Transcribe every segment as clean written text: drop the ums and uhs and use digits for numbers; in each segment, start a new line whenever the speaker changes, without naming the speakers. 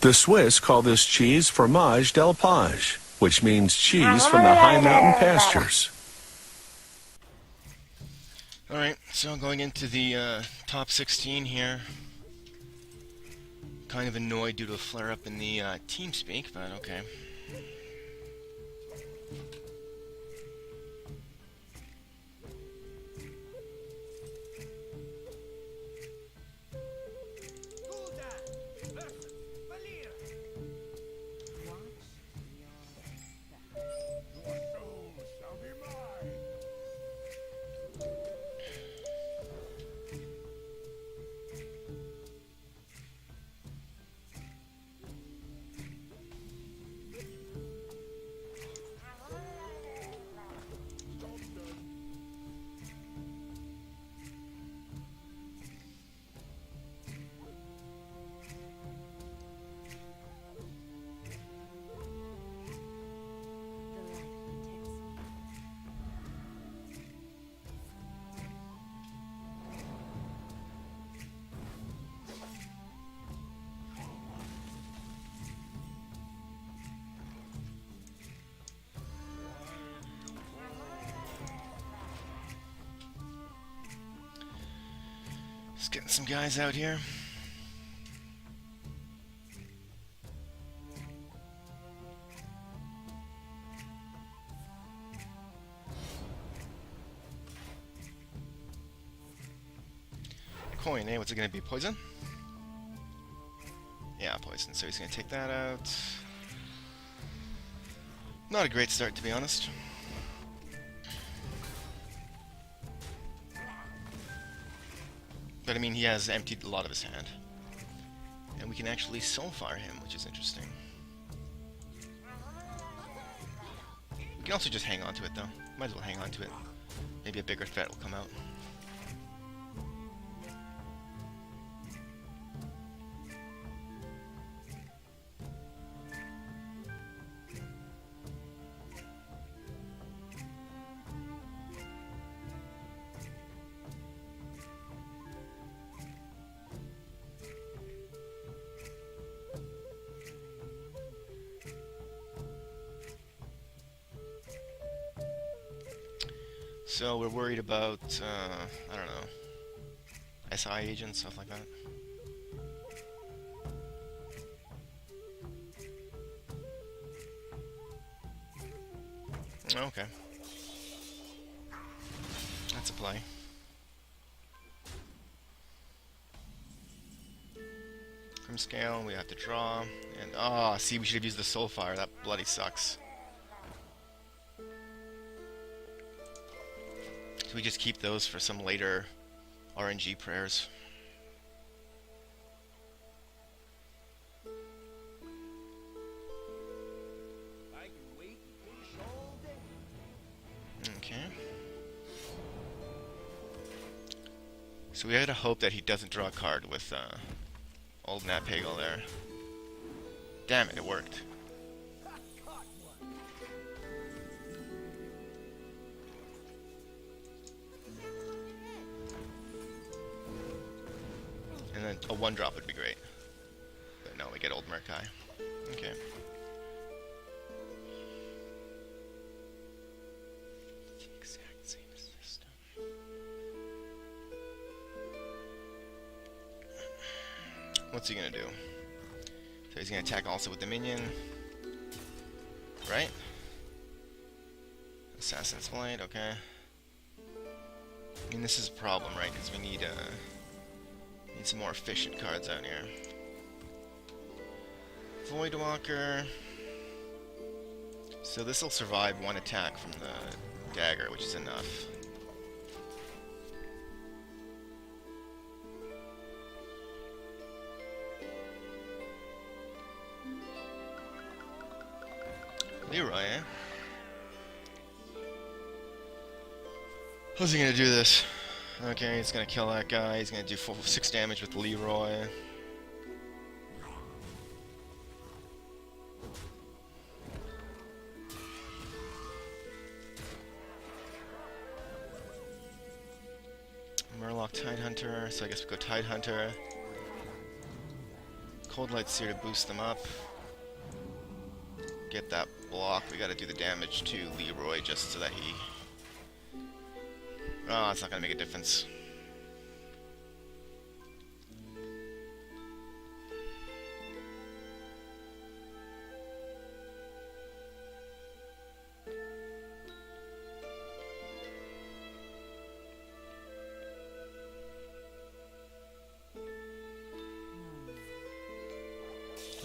The Swiss call this cheese fromage d'alpage, which means cheese from the high mountain pastures.
Alright, so going into the top 16 here. Kind of annoyed due to a flare-up in the TeamSpeak, but okay. Just getting some guys out here. Coin, eh? What's it gonna be? Poison? Yeah, poison. So he's gonna take that out. Not a great start, to be honest. But I mean, he has emptied a lot of his hand. And we can actually soulfire him, which is interesting. We can also just hang on to it, though. Might as well hang on to it. Maybe a bigger threat will come out. So we're worried about, I don't know, SI agents, stuff like that. Okay. That's a play. From scale, we have to draw, and see, we should have used the Soulfire. That bloody sucks. So we just keep those for some later RNG prayers. Okay. So we had to hope that he doesn't draw a card with old Nat Pagel there. Damn it, it worked. And then a 1-drop would be great. But no, we get old Murkai. Okay. The exact same as this stuff. What's he gonna do? So he's gonna attack also with the minion. Right? Assassin's Blade, okay. I mean, this is a problem, right? Because we need some more efficient cards out here. Voidwalker. So this will survive one attack from the dagger, which is enough. Leroy, eh? How's he gonna do this? Okay, he's gonna kill that guy. He's gonna do 6 damage with Leroy. Murloc Tidehunter, so I guess we go Tidehunter. Cold Light's here to boost them up. Get that block. We gotta do the damage to Leroy just so that he... Oh, it's not gonna make a difference.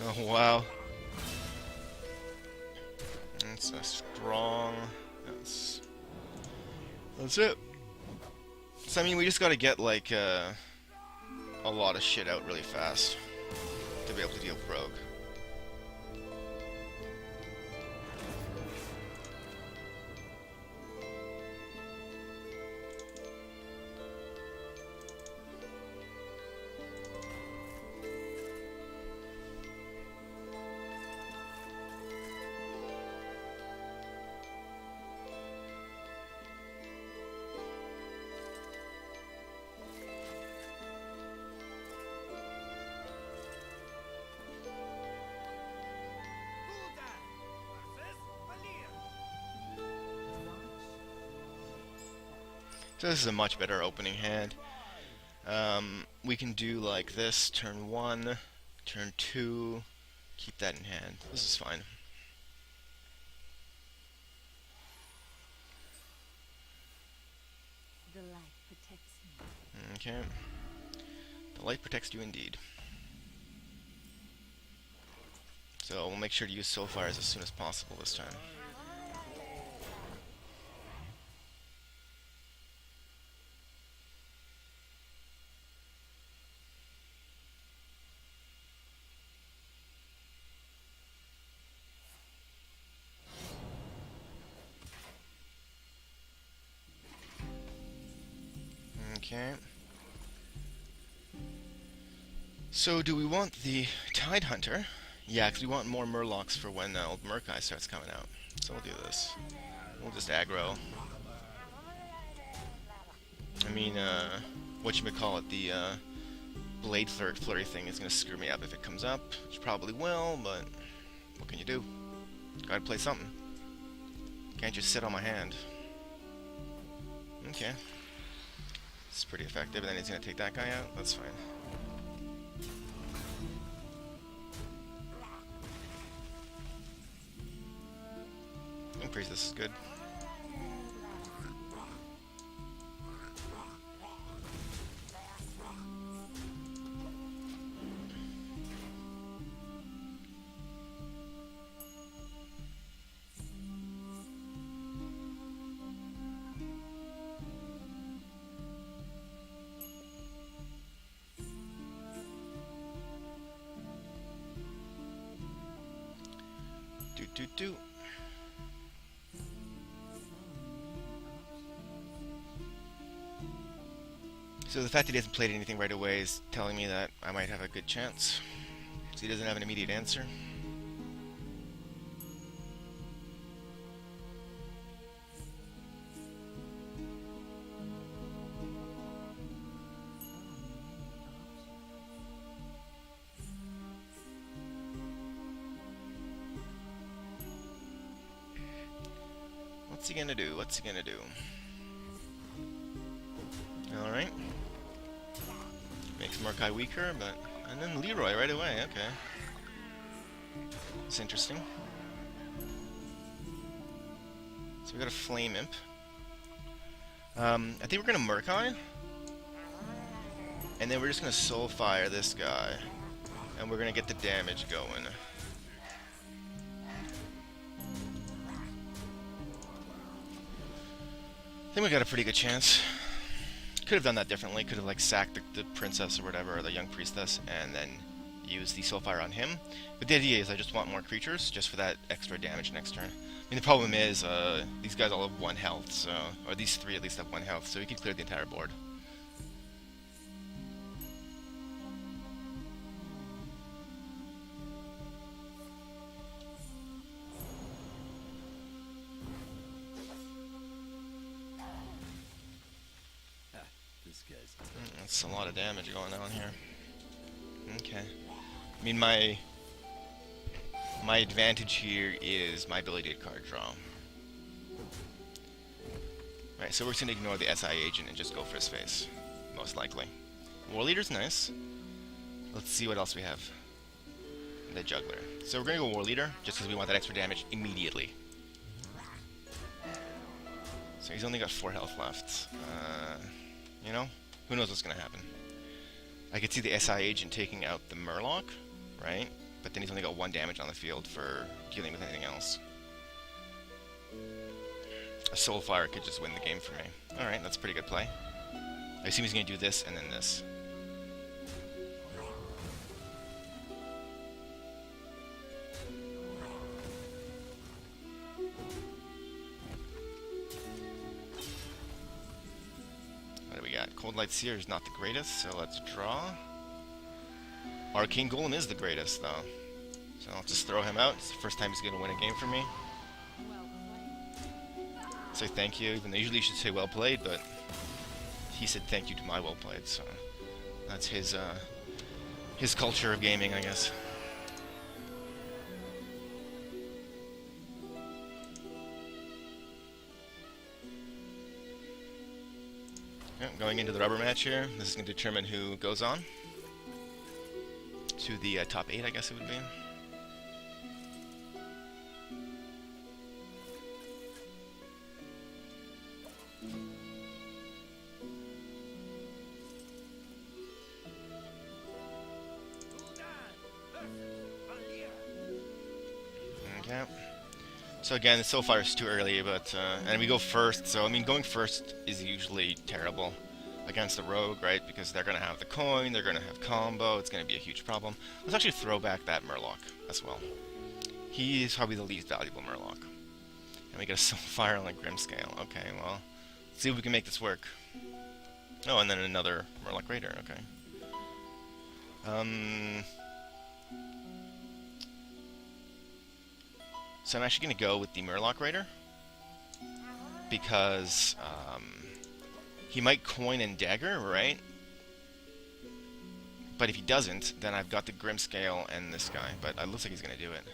Oh, wow. That's a strong... That's it. So, I mean, we just gotta get, like, a lot of shit out really fast to be able to deal with Rogue. So this is a much better opening hand. We can do like this, turn 1, turn 2, keep that in hand. This is fine.
The light protects me.
Okay. The light protects you indeed. So we'll make sure to use soul fires as soon as possible this time. Okay. So do we want the Tide Hunter? Yeah, because we want more Murlocs for when old Murkai starts coming out. So we'll do this. We'll just aggro. I mean, whatchamacallit, the Blade Flurry thing is going to screw me up if it comes up, which probably will, but what can you do? Gotta play something. Can't just sit on my hand. Okay. It's pretty effective, and then he's going to take that guy out. That's fine. Increase, this is good. Do. So the fact that he hasn't played anything right away is telling me that I might have a good chance. So he doesn't have an immediate answer. What's he gonna do? What's he gonna do? Alright. Makes Murkai weaker, but... And then Leroy right away, okay. It's interesting. So we got a Flame Imp. I think we're gonna Murkai. And then we're just gonna Soul Fire this guy. And we're gonna get the damage going. I think we got a pretty good chance. Could have done that differently. Could have like sacked the princess or whatever, or the young priestess, and then used the Soulfire on him. But the idea is I just want more creatures, just for that extra damage next turn. I mean, the problem is these guys all have 1 health, so, or these 3 at least have 1 health, so we can clear the entire board. That's a lot of damage going on here. Okay. I mean, my advantage here is my ability to card draw. Right, so we're just going to ignore the SI agent and just go for his face, most likely. War Leader's nice. Let's see what else we have. The Juggler. So we're going to go War Leader, just because we want that extra damage immediately. So he's only got 4 health left. You know, who knows what's going to happen. I could see the SI agent taking out the Murloc, right? But then he's only got 1 damage on the field for dealing with anything else. A Soulfire could just win the game for me. Alright, that's a pretty good play. I assume he's going to do this and then this. What do we got? Cold Light Seer is not the greatest, so let's draw. Arcane Golem is the greatest, though. So I'll just throw him out. It's the first time he's going to win a game for me. Say thank you, even though usually you should say well played, but he said thank you to my well played, so that's his culture of gaming, I guess. Yeah, going into the rubber match here, this is going to determine who goes on to the top 8, I guess it would be. Okay. So again, the Soulfire is too early, but and we go first. So I mean, going first is usually terrible against the rogue, right? Because they're going to have the coin, they're going to have combo. It's going to be a huge problem. Let's actually throw back that Murloc as well. He's probably the least valuable Murloc. And we get a Soulfire on the Grimscale. Okay, well, let's see if we can make this work. Oh, and then another Murloc Raider. Okay. So I'm actually going to go with the Murloc Raider because he might coin and dagger, right? But if he doesn't, then I've got the Grimscale and this guy. But it looks like he's going to do it.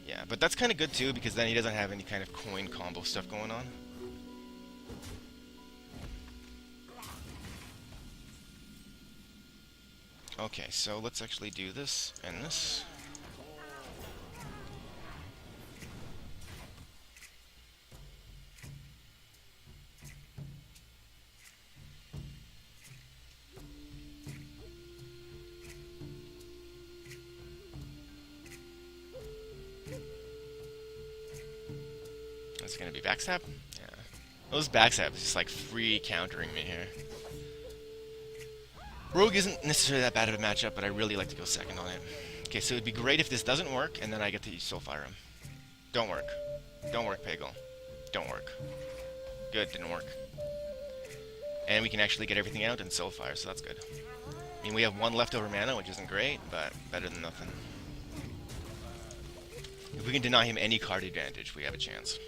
Yeah, but that's kind of good too because then he doesn't have any kind of coin combo stuff going on. Okay, so let's actually do this and this. Is it going to be backstab? Yeah. Those backstab is just like free countering me here. Rogue isn't necessarily that bad of a matchup, but I really like to go second on it. Okay, so it'd be great if this doesn't work, and then I get to Soulfire him. Don't work. Don't work, Pagel. Don't work. Good, didn't work. And we can actually get everything out and Soulfire, so that's good. I mean, we have 1 leftover mana, which isn't great, but better than nothing. If we can deny him any card advantage, we have a chance.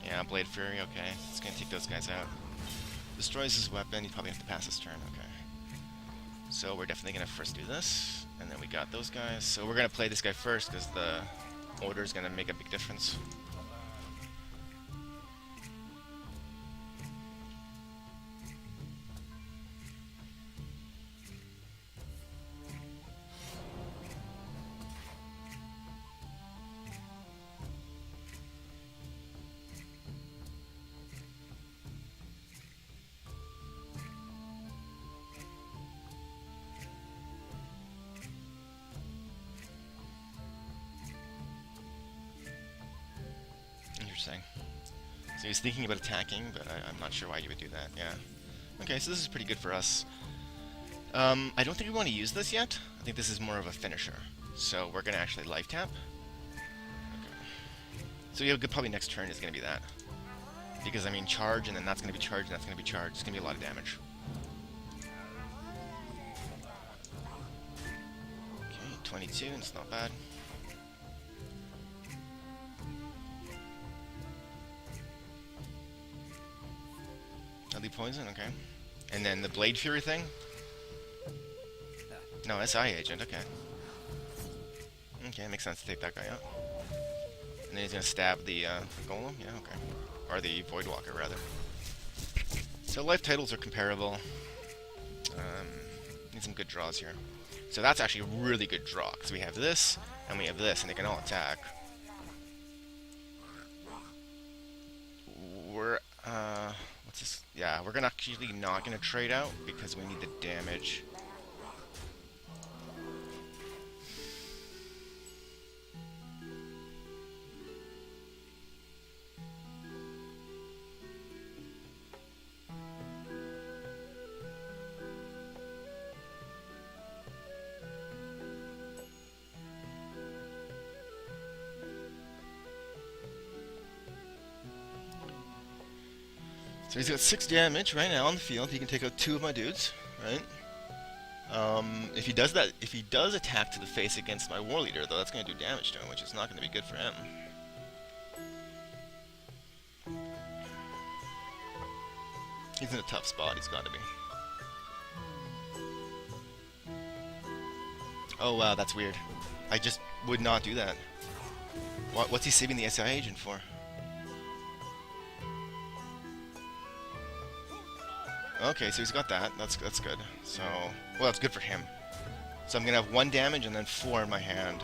Yeah, Blade Fury, okay. It's gonna take those guys out. Destroys his weapon, you probably have to pass his turn, okay. So we're definitely gonna first do this, and then we got those guys. So we're gonna play this guy first, because the order is gonna make a big difference. Interesting. So he's thinking about attacking, but I'm not sure why you would do that, yeah. Okay, so this is pretty good for us. I don't think we want to use this yet. I think this is more of a finisher. So we're going to actually life tap. Okay. So we have a good, probably next turn is going to be that. Because, I mean, charge, and then that's going to be charged, and that's going to be charged. It's going to be a lot of damage. 22, it's not bad. Deadly poison, okay. And then the Blade Fury thing? No, SI agent, okay. Okay, makes sense to take that guy out. And then he's gonna stab the Golem, yeah, okay. Or the Voidwalker, rather. So life titles are comparable. Need some good draws here. So that's actually a really good draw, because we have this, and we have this, and they can all attack. We're, what's this? Yeah, we're actually not gonna trade out, because we need the damage. So he's got 6 damage right now on the field. He can take out 2 of my dudes, right? If he does that, if he does attack to the face against my war leader, though, that's going to do damage to him, which is not going to be good for him. He's in a tough spot. He's got to be. Oh wow, that's weird. I just would not do that. What's he saving the SI agent for? Okay, so he's got that. That's good. So, well, that's good for him. So I'm gonna have 1 damage and then 4 in my hand.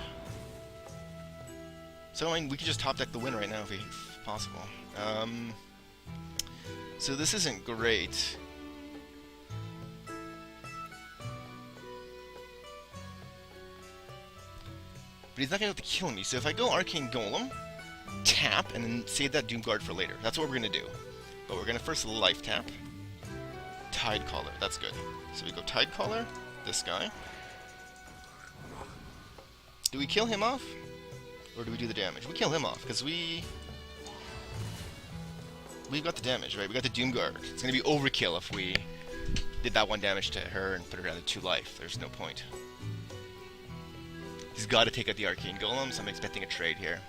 So I mean, we could just top deck the win right now if possible. So this isn't great. But he's not gonna be able to kill me. So if I go Arcane Golem, tap, and then save that Doomguard for later. That's what we're gonna do. But we're gonna first life tap. Tide Caller, that's good. So we go Tide Caller, this guy. Do we kill him off? Or do we do the damage? We kill him off, because we've got the damage, right? We got the Doomguard. It's going to be overkill if we did that 1 damage to her and put her down to 2 life. There's no point. He's got to take out the Arcane Golem, so I'm expecting a trade here.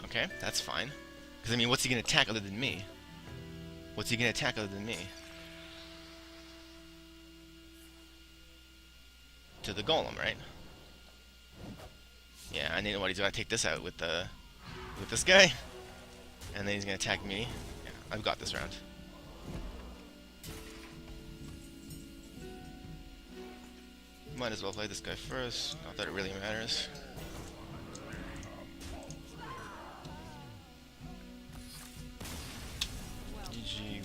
Okay, that's fine. Because, I mean, what's he going to attack other than me? What's he going to attack other than me? To the Golem, right? Yeah, I know what he's going to take this out with this guy. And then he's going to attack me. Yeah, I've got this round. Might as well play this guy first. Not that it really matters.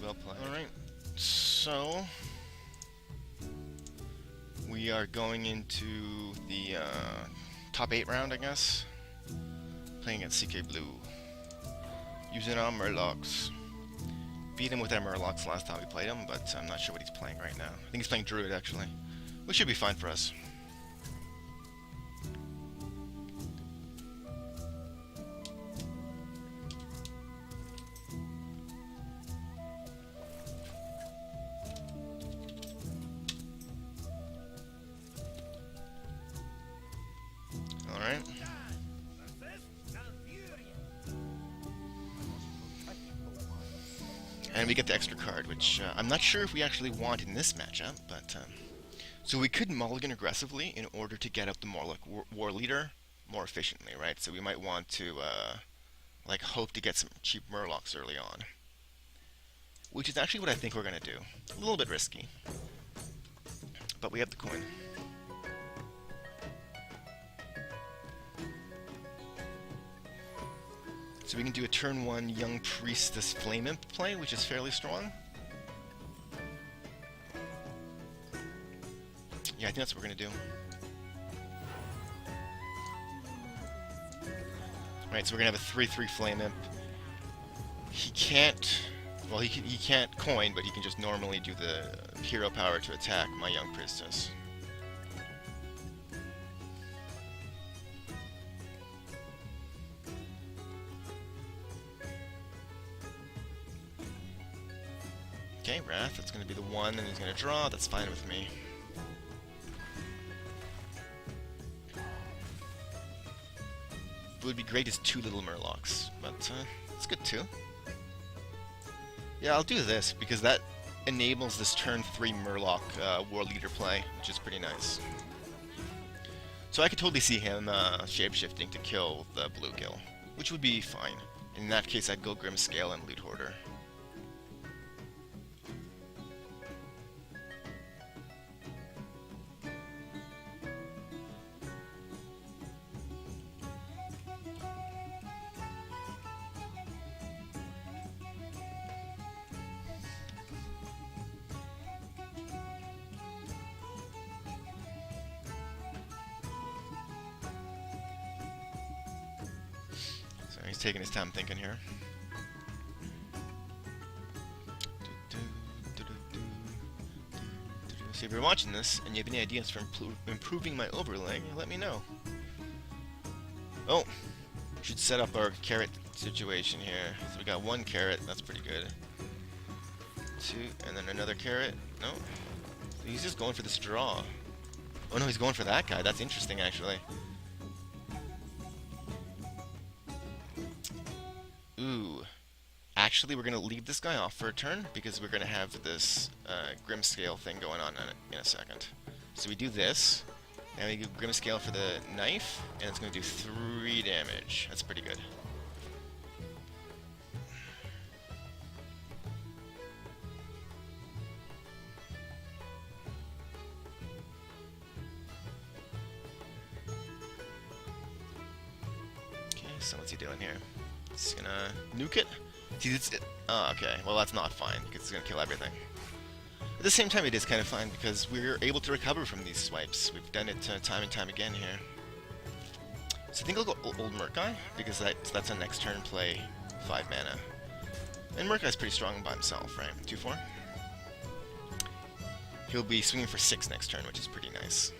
Well played. Alright, so we are going into the top 8 round, I guess. Playing against CK Blue. Using our murlocs. Beat him with our murlocs last time we played him, but I'm not sure what he's playing right now. I think he's playing Druid, actually. Which should be fine for us. Alright. And we get the extra card, which I'm not sure if we actually want in this matchup, but... so we could mulligan aggressively in order to get up the Murloc war leader more efficiently, right? So we might want to, like, hope to get some cheap Murlocs early on. Which is actually what I think we're going to do. A little bit risky. But we have the coin. So we can do a turn 1 Young Priestess Flame Imp play, which is fairly strong. Yeah, I think that's what we're gonna do. Alright, so we're gonna have a 3/3 Flame Imp. He can't... Well, he can't coin, but he can just normally do the hero power to attack my Young Priestess. Okay, Wrath, that's going to be the one, and he's going to draw. That's fine with me. What would be great is 2 little Murlocs, but it's good too. Yeah, I'll do this, because that enables this turn 3 Murloc War Leader play, which is pretty nice. So I could totally see him shapeshifting to kill the Bluegill, which would be fine. In that case, I'd go Grimscale and Loot Hoarder. He's taking his time thinking here. So if you're watching this and you have any ideas for improving my overlay, let me know. Oh, we should set up our carrot situation here. So we got 1 carrot, that's pretty good. 2, and then another carrot. No, he's just going for this draw. Oh no, he's going for that guy. That's interesting, actually. Ooh. Actually, we're going to leave this guy off for a turn, because we're going to have this Grimscale thing going on in a second. So we do this, and we do Grimscale for the knife, and it's going to do 3 damage. That's pretty good. Okay, so what's he doing here? He's gonna nuke it? See, oh, okay. Well, that's not fine, because it's gonna kill everything. At the same time, it is kind of fine, because we're able to recover from these swipes. We've done it time and time again here. So I think I'll go Old Murkai, because that's a next turn play 5 mana. And Murkai's pretty strong by himself, right? 2/4? He'll be swinging for 6 next turn, which is pretty nice.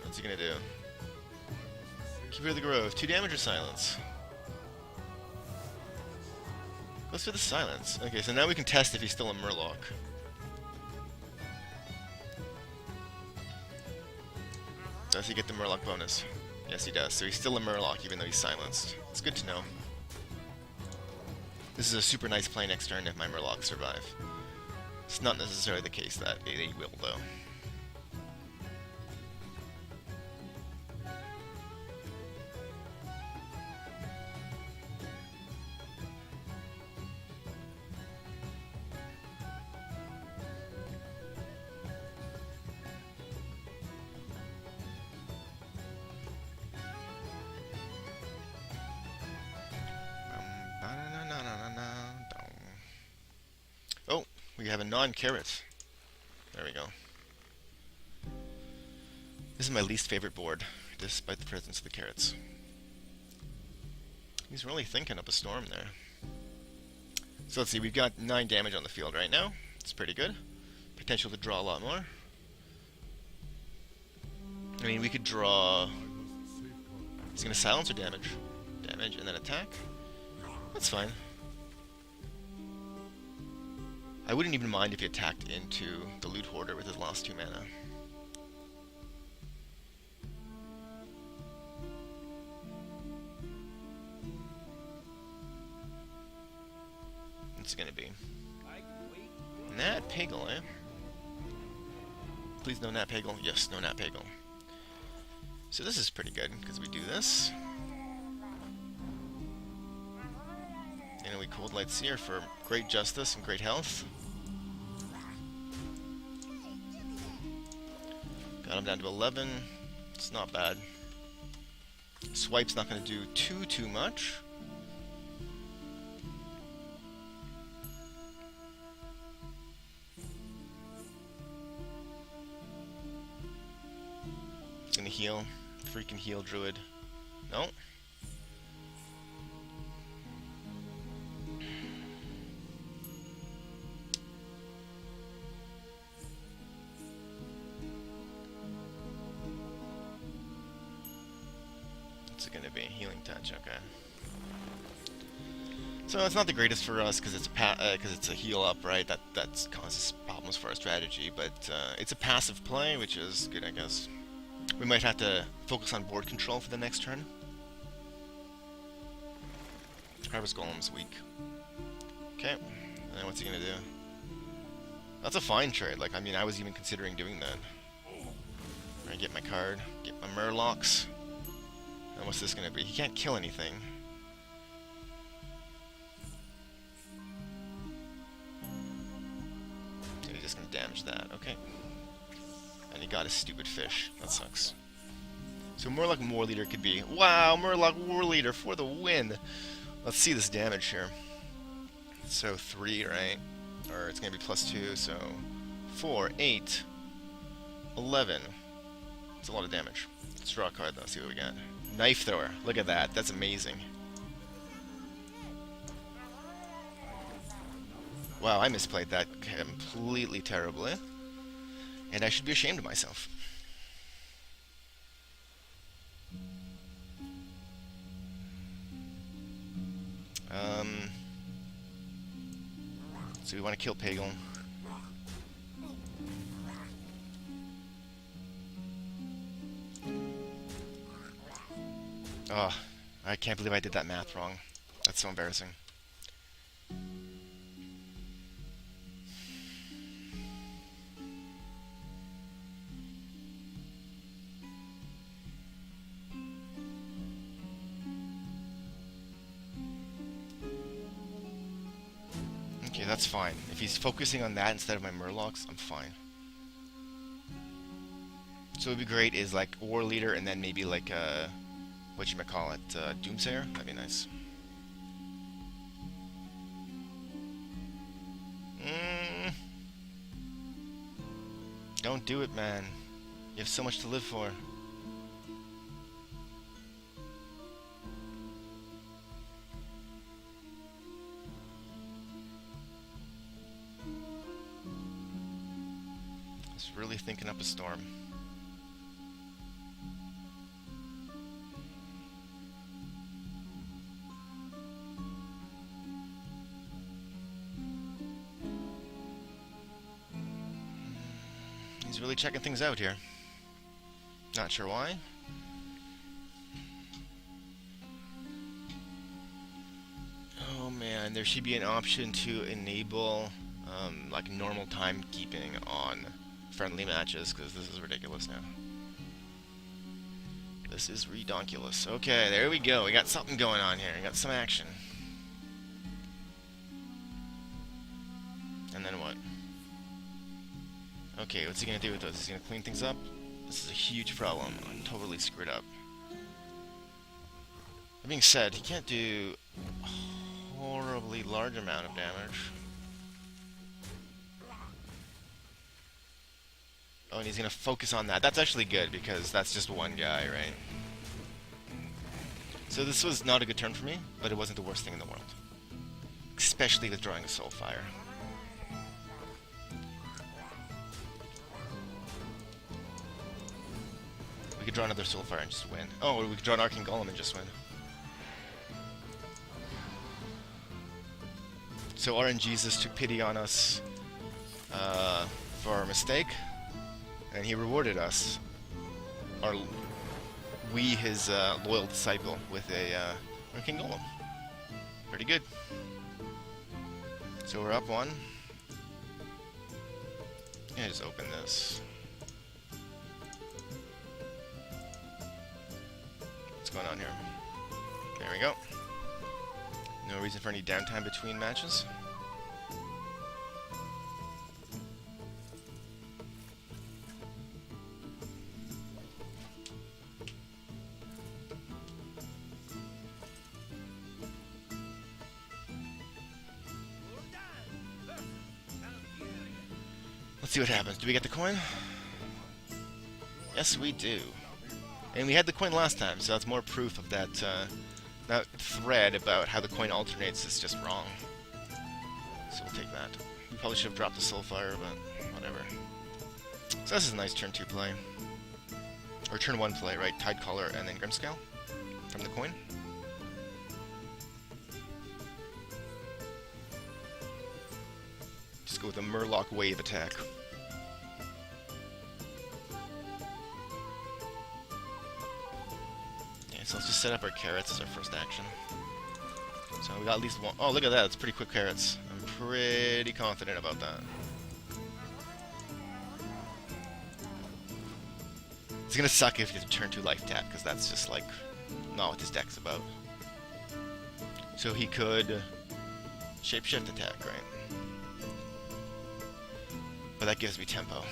What's he gonna do? Keeper of the Grove. 2 damage or silence? Goes for the silence. Okay, so now we can test if he's still a Murloc. Does he get the Murloc bonus? Yes, he does. So he's still a Murloc, even though he's silenced. It's good to know. This is a super nice play next turn if my Murlocs survive. It's not necessarily the case that they will, though. Oh, we have a non-carrot. There we go. This is my least favorite board, despite the presence of the carrots. He's really thinking up a storm there. So let's see, we've got 9 damage on the field right now. It's pretty good. Potential to draw a lot more. I mean, we could draw... He's going to silence or damage? Damage and then attack? That's fine. I wouldn't even mind if he attacked into the Loot Hoarder with his last 2 mana. What's it gonna be? Nat Pagel, eh? Please no Nat Pagel. Yes, no Nat Pagel. So this is pretty good, because we do this. And we Cold Light Seer for great justice and great health. Got him down to 11. It's not bad. Swipe's not going to do too much. It's going to heal. Freaking heal, Druid. No. What's it gonna be? Healing touch. Okay. So it's not the greatest for us because it's a heal up, right? That causes problems for our strategy. But it's a passive play, which is good, I guess. We might have to focus on board control for the next turn. Harvest Golem's weak. Okay. And then what's he gonna do? That's a fine trade. Like, I mean, I was even considering doing that. I get my card, get my murlocs. And what's this gonna be? He can't kill anything. So he's just gonna damage that. Okay. And he got his stupid fish. That sucks. So Murloc War Leader could be... Wow! Murloc War Leader for the win! Let's see this damage here. So 3, right? Or it's gonna be +2, so... 4, 8... 11. It's a lot of damage. Let's draw a card though, see what we got. Knife Thrower. Look at that. That's amazing. Wow, I misplayed that completely terribly. And I should be ashamed of myself. So we want to kill Pagel. Oh, I can't believe I did that math wrong. That's so embarrassing. Okay, that's fine. If he's focusing on that instead of my Murlocs, I'm fine. So what would be great is like War Leader and then maybe like whatchamacallit, Doomsayer? That'd be nice. Don't do it, man. You have so much to live for. It's really thinking up a storm. He's really checking things out here. Not sure why. Oh man, there should be an option to enable like normal timekeeping on friendly matches, because this is ridiculous now. This is redonkulous. Okay, there we go. We got something going on here. We got some action. And then what? Okay, what's he gonna do with this? Is he gonna clean things up? This is a huge problem. I'm totally screwed up. That being said, he can't do a horribly large amount of damage. Oh, and he's gonna focus on that. That's actually good, because that's just one guy, right? So this was not a good turn for me, but it wasn't the worst thing in the world. Especially with drawing a Soulfire. We could draw another Soulfire and just win. Oh, we could draw an Arcane Golem and just win. So RNGesus took pity on us for our mistake, and he rewarded us, his loyal disciple, with a King Golem. Pretty good. So we're up one. Yeah, just open this. What's going on here? There we go. No reason for any downtime between matches. Let's see what happens. Do we get the coin? Yes, we do. And we had the coin last time, so that's more proof of that, that thread about how the coin alternates is just wrong. So we'll take that. We probably should have dropped the Soulfire, but whatever. So this is a nice turn 2 play. Or turn 1 play, right? Tide Caller and then Grimscale from the coin. Just go with a Murloc wave attack. So let's just set up our carrots as our first action. So we got at least one. Oh, look at that. It's pretty quick carrots. I'm pretty confident about that. It's gonna suck if you turn 2 life tap, because that's just like not what this deck's about. So he could shapeshift attack, right? But that gives me tempo.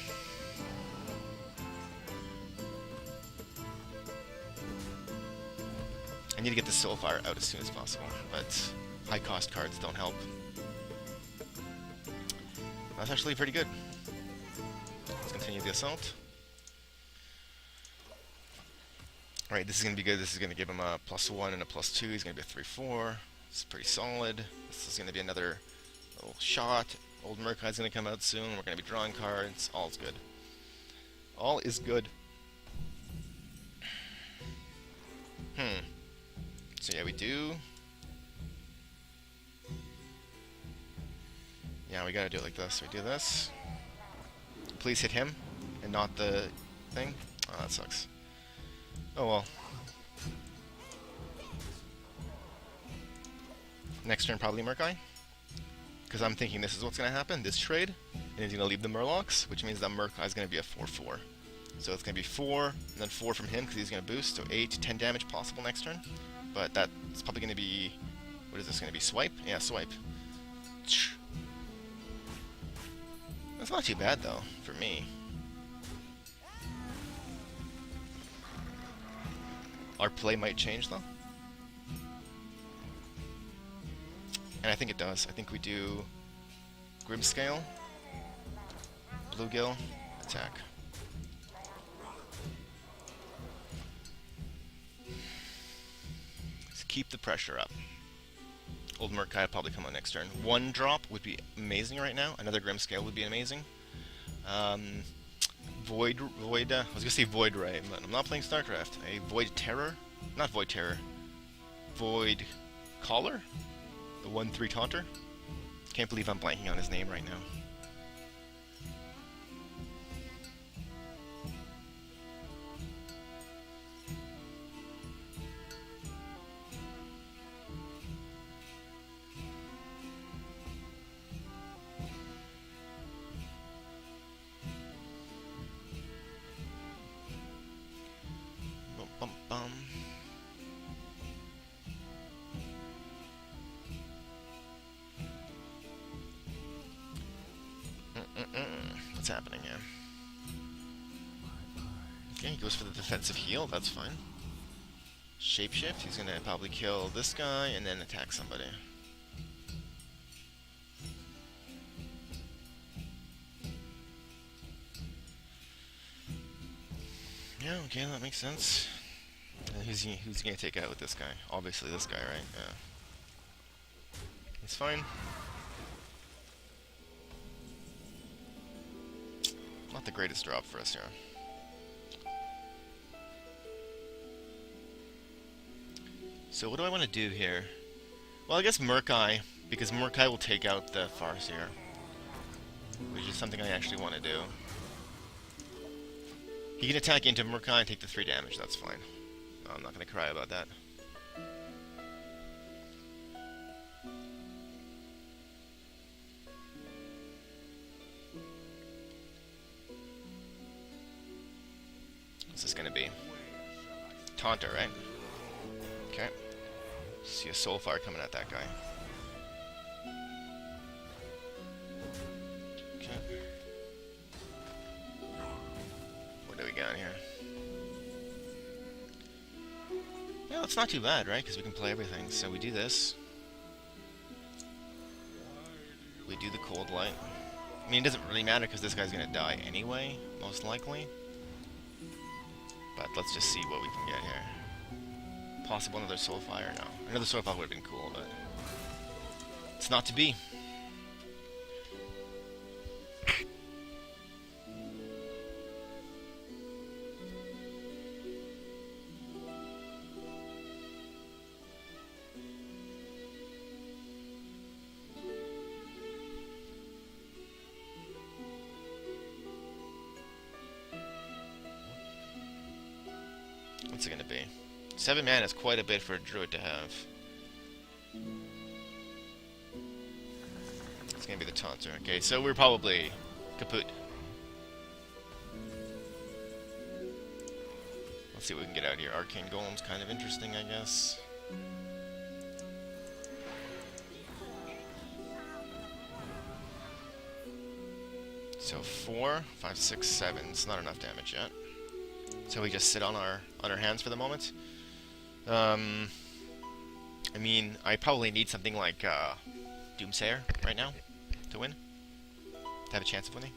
I need to get the Soulfire out as soon as possible, but high cost cards don't help. That's actually pretty good. Let's continue the assault. Alright, this is going to be good. This is going to give him a +1 and a +2. He's going to be a 3/4. This is pretty solid. This is going to be another little shot. Old Murkai's going to come out soon. We're going to be drawing cards. All's good. All is good. So yeah, we do. Yeah, we gotta do it like this. We do this. Please hit him, and not the thing. Oh, that sucks. Oh well. Next turn, probably Murkai. Because I'm thinking this is what's gonna happen, this trade. And he's gonna leave the Murlocs, which means that Murkai's gonna be a 4/4. So it's gonna be 4, and then 4 from him, because he's gonna boost, so 8, 10 damage possible next turn. But that's probably going to be... What is this going to be? Swipe? Yeah, swipe. That's not too bad, though, for me. Our play might change, though. And I think it does. I think we do... Grimscale. Bluegill. Attack. Keep the pressure up. Old Murkai will probably come on next turn. 1 drop would be amazing right now. Another Grimscale would be amazing. Void, I was gonna say Void Ray, but I'm not playing StarCraft. A Void Terror? Not Void Terror. Void Caller? The 1/3 Taunter? Can't believe I'm blanking on his name right now. What's happening here? Okay, he goes for the defensive heal, that's fine. Shapeshift, he's gonna probably kill this guy and then attack somebody. Yeah, okay, that makes sense. And who's he gonna take out with this guy? Obviously this guy, right? Yeah. It's fine. Not the greatest drop for us here. So what do I want to do here? Well, I guess Murkai, because Murkai will take out the Farseer. which is something I actually want to do. He can attack into Murkai and take the 3 damage, that's fine. I'm not going to cry about that. What's this going to be? Taunter, right? Okay. See a Soulfire coming at that guy. Okay. What do we got here? Yeah, it's not too bad, right? Because we can play everything. So we do this. We do the Cold Light. I mean, it doesn't really matter because this guy's going to die anyway, most likely. But let's just see what we can get here. Possible another Soulfire? No. Another Soulfire would have been cool, but it's not to be. What's it gonna be? 7 mana is quite a bit for a Druid to have. It's gonna be the Taunter. Okay, so we're probably kaput. Let's see what we can get out here. Arcane Golem's kind of interesting, I guess. So 4, 5, 6, 7. It's not enough damage yet. So we just sit on our hands for the moment. I mean, I probably need something like Doomsayer right now to win, to have a chance of winning.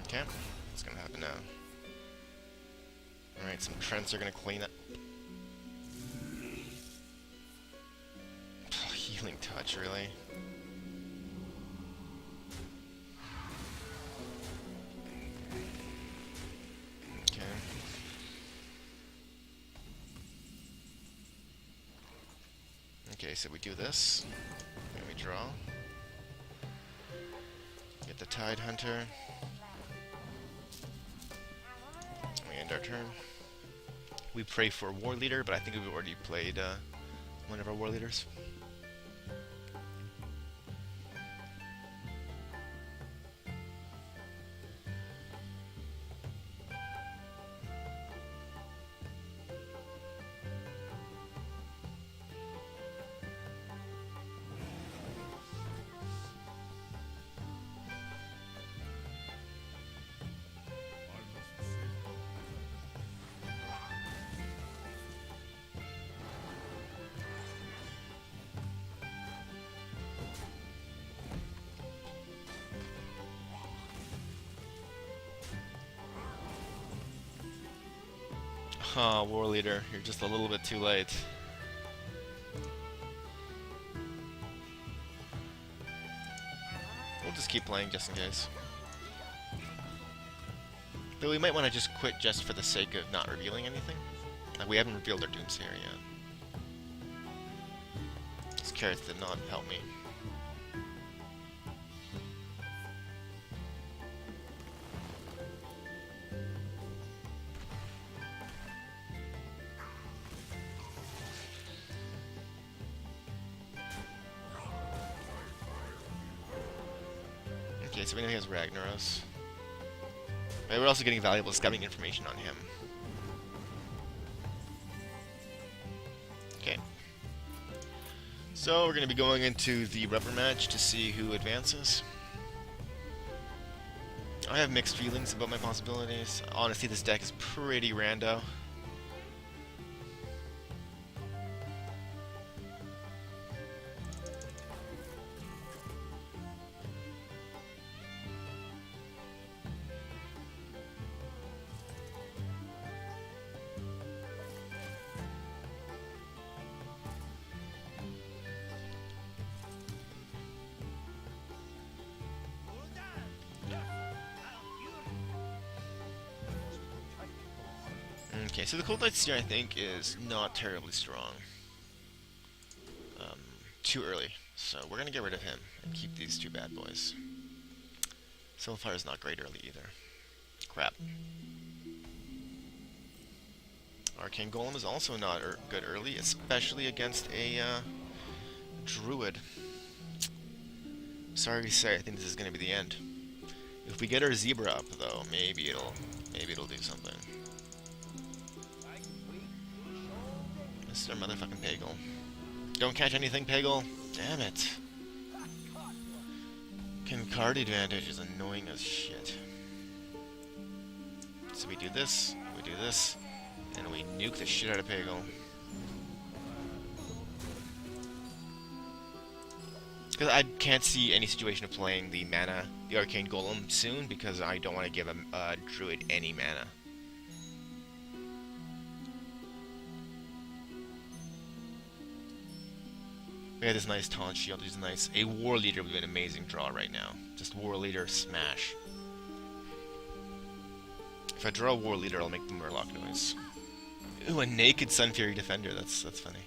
Okay, what's gonna happen now? All right, some Trents are gonna clean up. Healing Touch, really? Okay. Okay, so we do this. Then we draw. Get the Tide Hunter. We end our turn. We pray for War Leader, but I think we've already played one of our War Leaders. Oh, War Leader, you're just a little bit too late. We'll just keep playing just in case. Though we might want to just quit just for the sake of not revealing anything. Like, we haven't revealed our Doomsayer yet. These carrots did not help me. Okay, so we know he has Ragnaros. But we're also getting valuable scouting information on him. Okay. So we're going to be going into the rubber match to see who advances. I have mixed feelings about my possibilities. Honestly, this deck is pretty rando. Okay, so the Cold Light Seer I think is not terribly strong. Too early. So we're gonna get rid of him and keep these two bad boys. Soulfire is not great early either. Crap. Arcane Golem is also not good early, especially against a Druid. Sorry to say, I think this is gonna be the end. If we get our Zebra up, though, maybe it'll do something. Mr. Motherfucking Pagel. Don't catch anything, Pagel. Damn it. Card advantage is annoying as shit. So we do this, and we nuke the shit out of Pagel. Because I can't see any situation of playing the Arcane Golem soon, because I don't want to give a Druid any mana. We had this nice taunt shield, which is nice. A War Leader would be an amazing draw right now. Just War Leader smash. If I draw a War Leader, I'll make the Murloc noise. Ooh, a naked Sun Fury Defender. That's funny.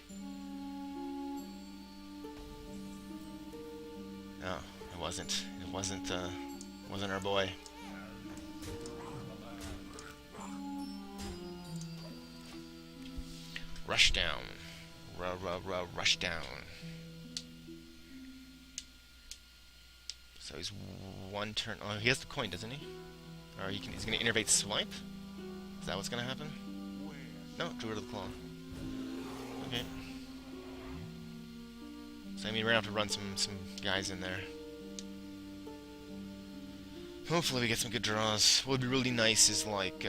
No, it wasn't. It wasn't our boy. Rush down. Rush down. So he's one turn. Oh, he has the coin, doesn't he? Or he's going to innervate Swipe? Is that what's going to happen? No, Druid of the Claw. Okay. So I mean, we're going to have to run some guys in there. Hopefully we get some good draws. What would be really nice is like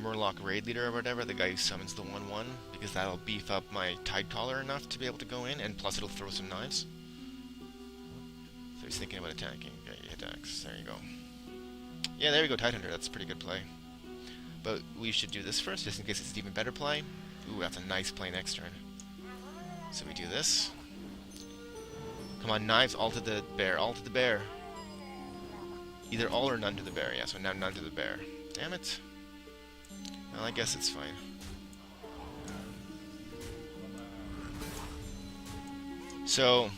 Murloc Raid Leader or whatever, the guy who summons the 1/1, because that'll beef up my Tidecaller enough to be able to go in, and plus it'll throw some knives. So he's thinking about attacking. Okay, he attacks. There you go. Yeah, there we go, Tidehunter. That's a pretty good play. But we should do this first, just in case it's an even better play. Ooh, that's a nice play next turn. So we do this. Come on, knives, all to the bear, all to the bear. Either all or none to the bear. Yeah, so now none to the bear. Damn it. Well, I guess it's fine. So,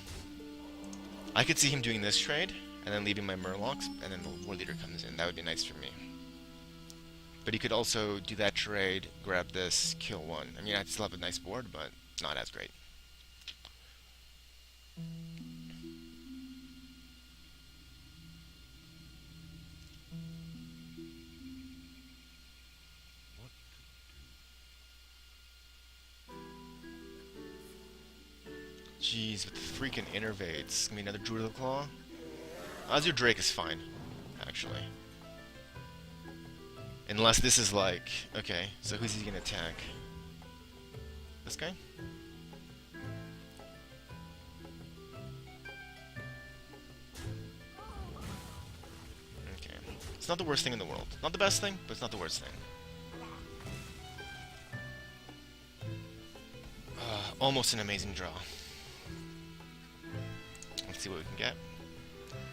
I could see him doing this trade, and then leaving my Murlocs, and then the War Leader comes in. That would be nice for me. But he could also do that trade, grab this, kill one. I mean, I'd still have a nice board, but not as great. Jeez, with the freaking innervates. Give me another Druid of the Claw. Azure Drake is fine, actually. Unless this is like... Okay, so who's he gonna attack? This guy? Okay. It's not the worst thing in the world. Not the best thing, but it's not the worst thing. Almost an amazing draw. Let's see what we can get.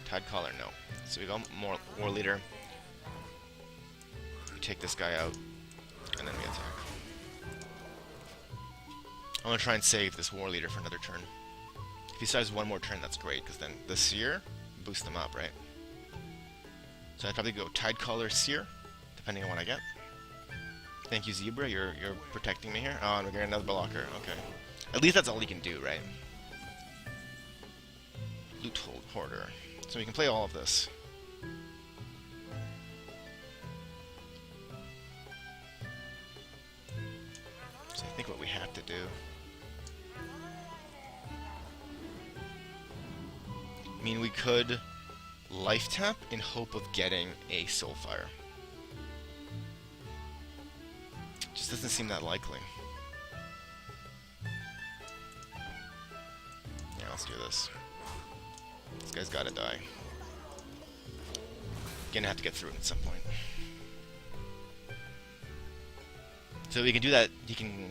Tidecaller, no. So we go more War Leader. We take this guy out, and then we attack. I'm gonna try and save this War Leader for another turn. If he survives one more turn, that's great, because then the Seer boosts them up, right? So I'd probably go Tidecaller, Seer, depending on what I get. Thank you, Zebra. You're protecting me here. Oh, and we're getting another blocker. Okay. At least that's all he can do, right? Loot Hoarder. So we can play all of this. So I think what we have to do... I mean, we could life tap in hope of getting a Soulfire. Just doesn't seem that likely. Yeah, let's do this. This guy's gotta die. Gonna have to get through it at some point. So we can do that. He can,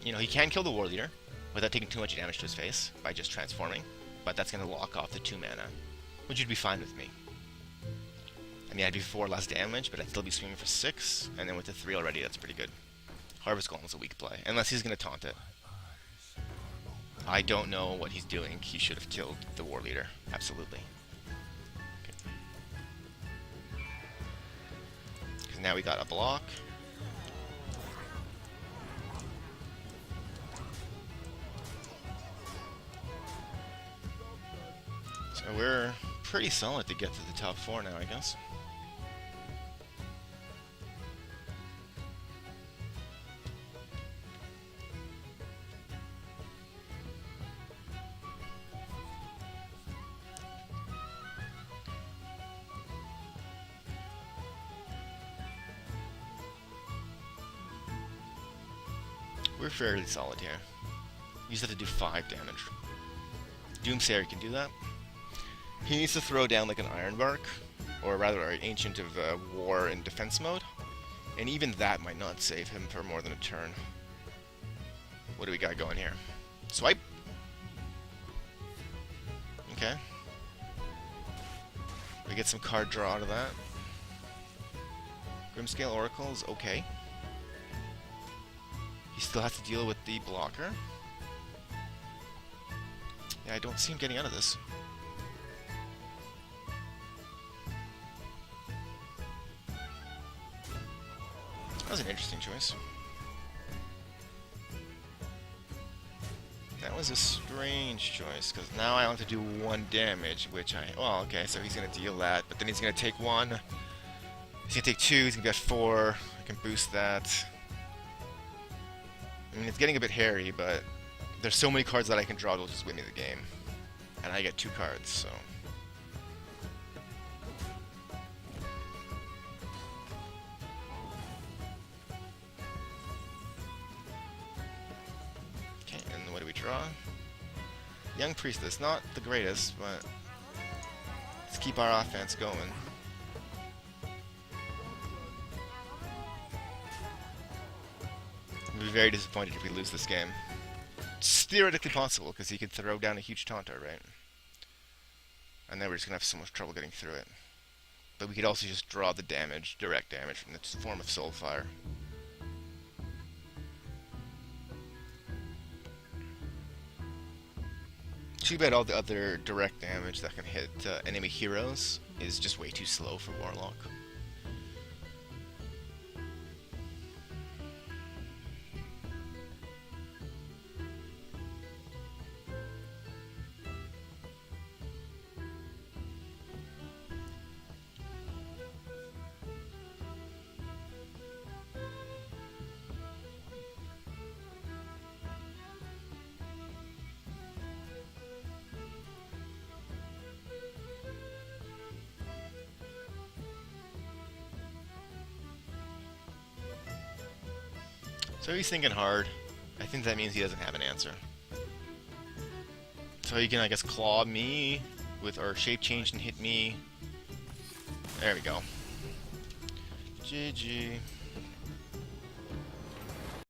you know, he can kill the War Leader without taking too much damage to his face by just transforming. But that's gonna lock off the 2 mana, which would be fine with me. I mean, I'd be 4 less damage, but I'd still be swinging for 6, and then with the 3 already, that's pretty good. Harvest Golem is a weak play, unless he's going to taunt it. I don't know what he's doing. He should have killed the War Leader. Absolutely. Because now we got a block. So we're pretty solid to get to the top 4 now, I guess. We're fairly solid here. You just have to do 5 damage. Doomsayer can do that. He needs to throw down like an Ironbark, or rather an Ancient of War in defense mode, and even that might not save him for more than a turn. What do we got going here? Swipe? Okay. We get some card draw out of that. Grimscale Oracle is okay. He still has to deal with the blocker. Yeah, I don't see him getting out of this. That was an interesting choice. That was a strange choice, because now I want to do 1 damage, which I... Well, okay, so he's going to deal that, but then he's going to take 1. He's going to take 2, he's going to get 4. I can boost that. I mean, it's getting a bit hairy, but there's so many cards that I can draw that'll just win me the game. And I get 2 cards, so... Okay, and what do we draw? Young Priestess, not the greatest, but let's keep our offense going. I'll be very disappointed if we lose this game. It's theoretically possible, because he could throw down a huge taunter, right? And then we're just going to have so much trouble getting through it. But we could also just draw the damage, direct damage, from the form of Soulfire. Too bad all the other direct damage that can hit enemy heroes is just way too slow for Warlock. So he's thinking hard. I think that means he doesn't have an answer. So he can, I guess, claw me with, or shape change and hit me. There we go. GG.